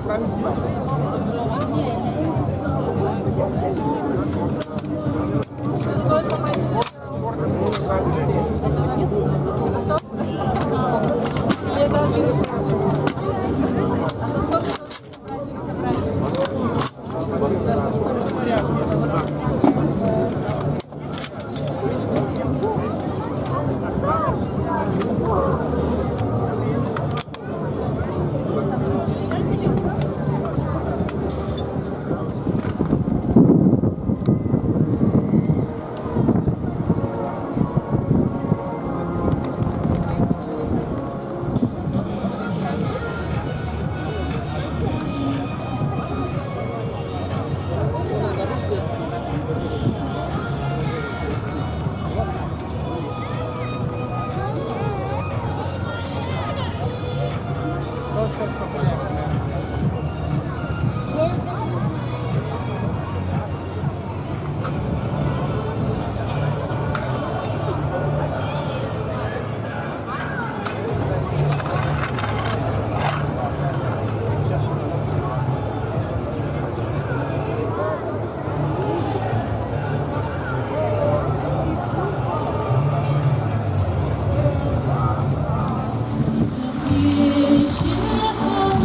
谢谢。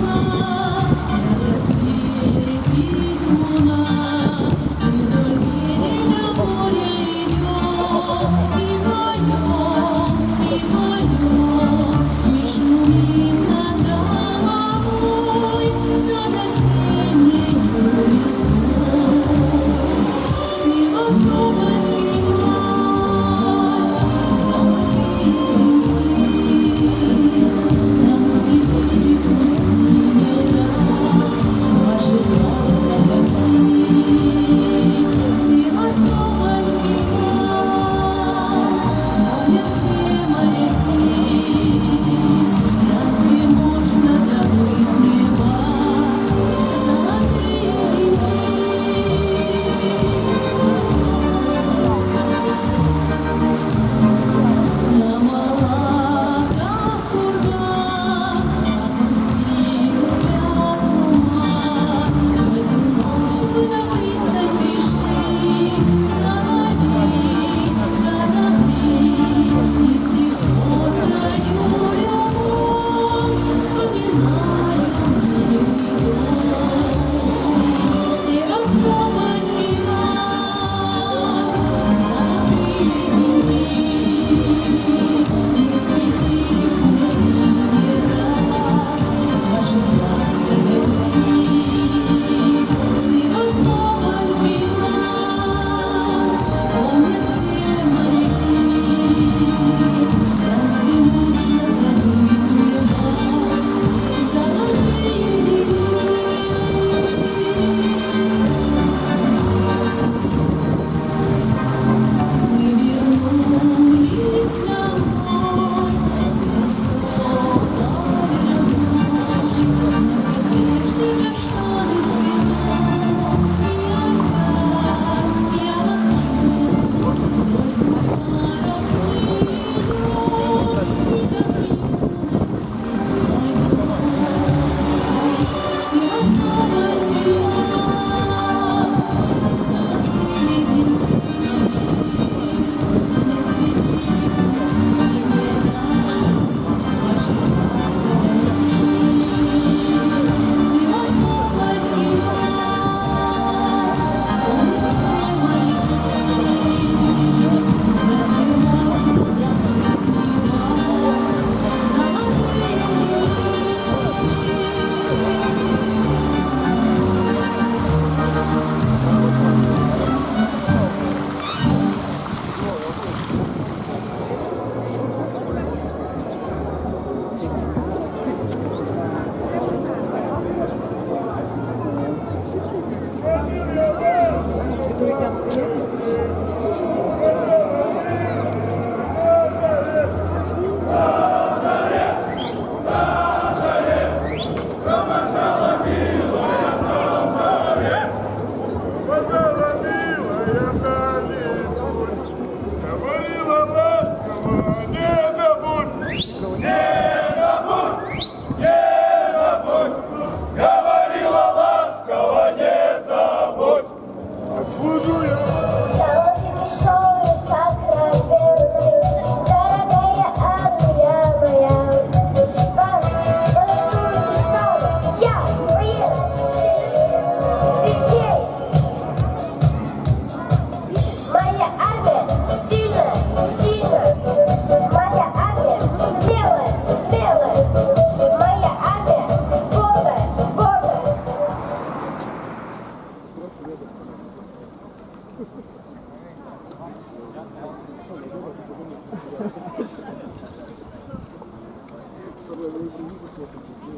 И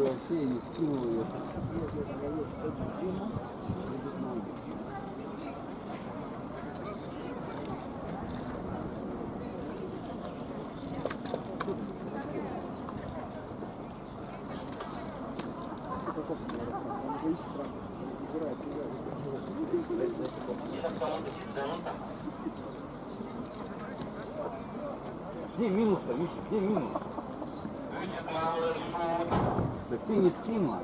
вообще не скинул ее. Где минус-то, Миша? Где минус? Да ты не скинула.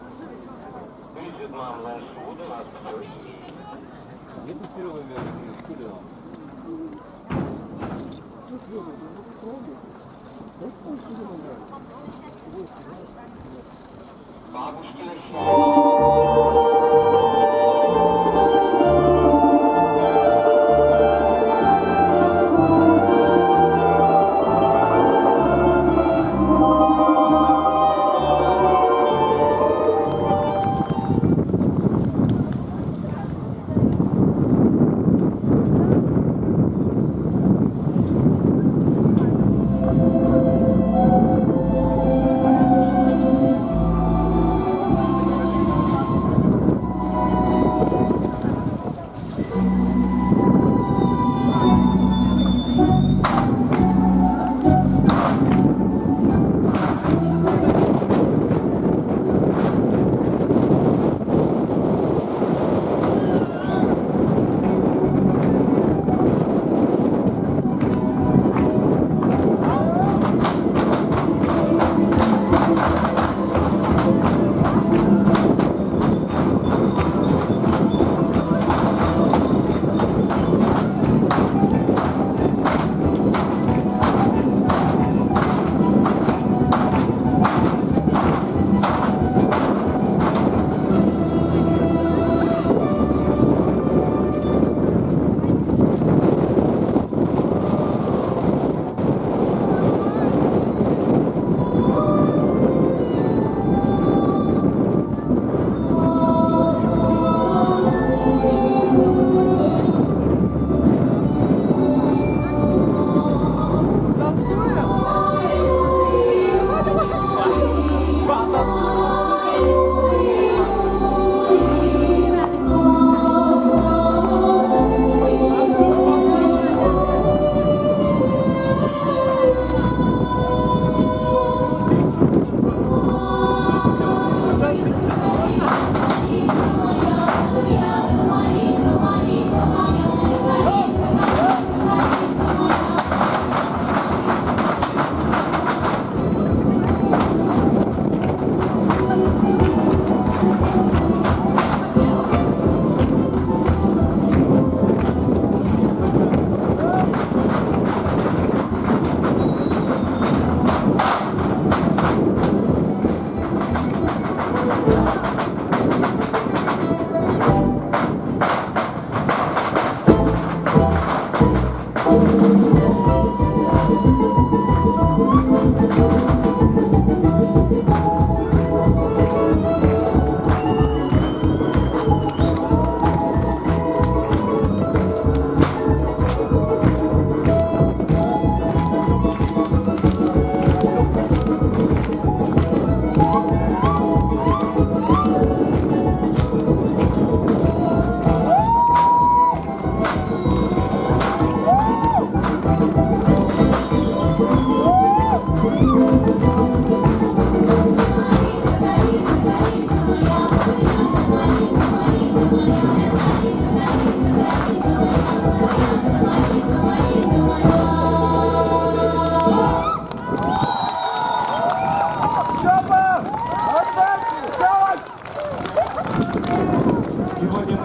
Где ты впервые не скидывал?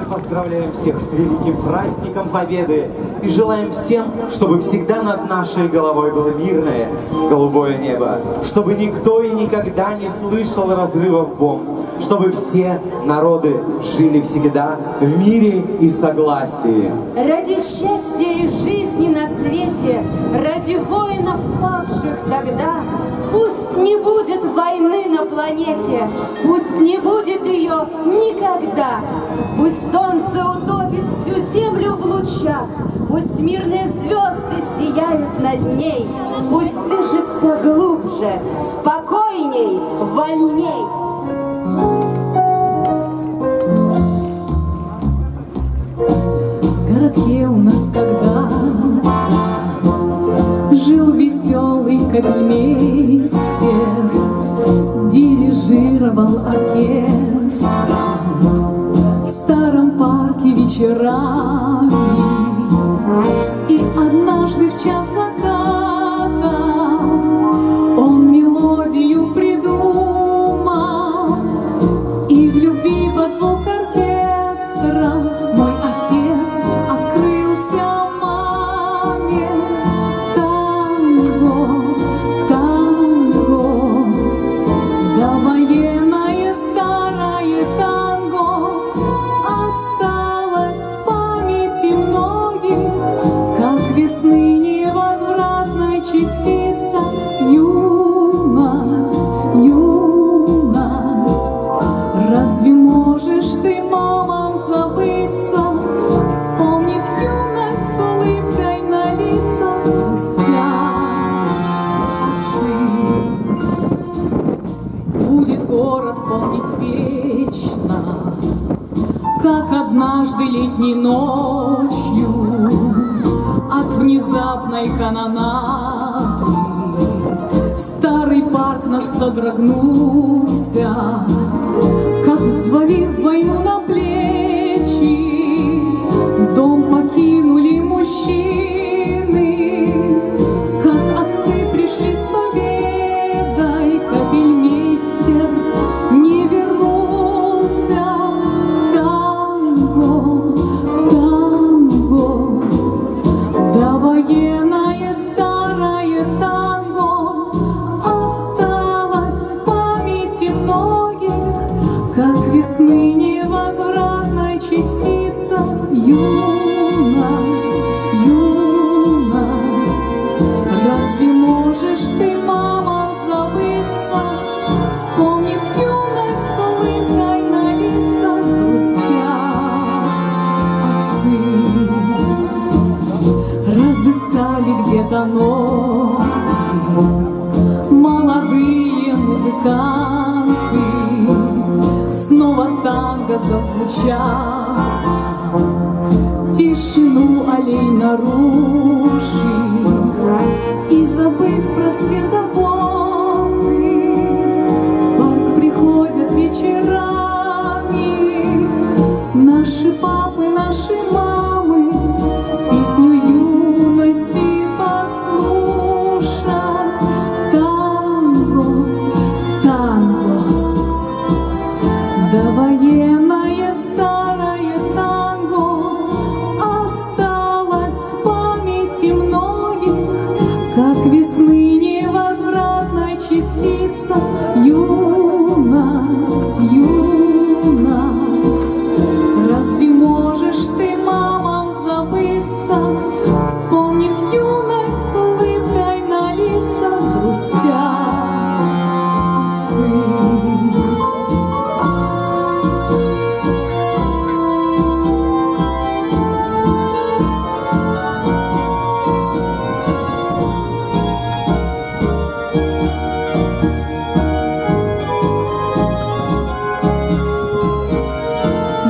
Поздравляем всех с великим праздником Победы и желаем всем, чтобы всегда над нашей головой было мирное голубое небо, чтобы никто и никогда не слышал разрывов бомб, чтобы все народы жили всегда в мире и согласии. Ради счастья и жизни песни на свете ради воинов, павших тогда. Пусть не будет войны на планете, пусть не будет ее никогда. Пусть солнце утопит всю землю в лучах, пусть мирные звезды сияют над ней, пусть дышится глубже, спокойней, вольней. В городке у нас когда-то жил веселый капельмейстер, дирижировал оркестром в старом парке вечерами. И однажды в час заката он мелодию придумал, и в любви под звук оркестра мой отец открылся маме. Танго, танго, довоенное старое танго осталось в памяти многих, как весны невозвратная частица. Юность, юность, разве можешь ты, мамам, забыться, вспомнив юность с улыбкой на лицах, грустят отцы? Будет город помнить вечно, как однажды летней ночью от внезапной канонады старый парк наш содрогнулся, как взвалив войну на плечи, дом покинули мужчины, как отцы пришли с победой, капельмейстер не вернулся. Танго, танго, довоенное старое танго осталось в памяти многих, как весны невозвратная частица. Юность, юность, разве можешь ты, мама, забыться, вспомнив юность с улыбкой на лицах, грустят отцы? Разыскали где-то новые молодые музыканты, снова танго зазвучал, тишину аллей нарушив и забыв про все заботы, в парк приходят вечерами наши папы, наши мамы, песню юности послушать. Танго, танго, довоенное старое танго осталось в памяти многих, как весны невозвратная частица. Юность, юность, разве можешь ты, мамам, забыться, вспомнив юность с улыбкой на лицах, грустят отцы?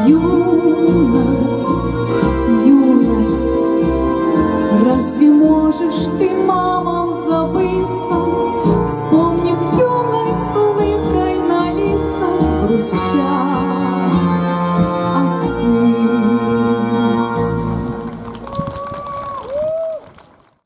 Юность, юность, разве можешь ты, мамам, забыться, вспомнив юность с улыбкой на лицах, грустят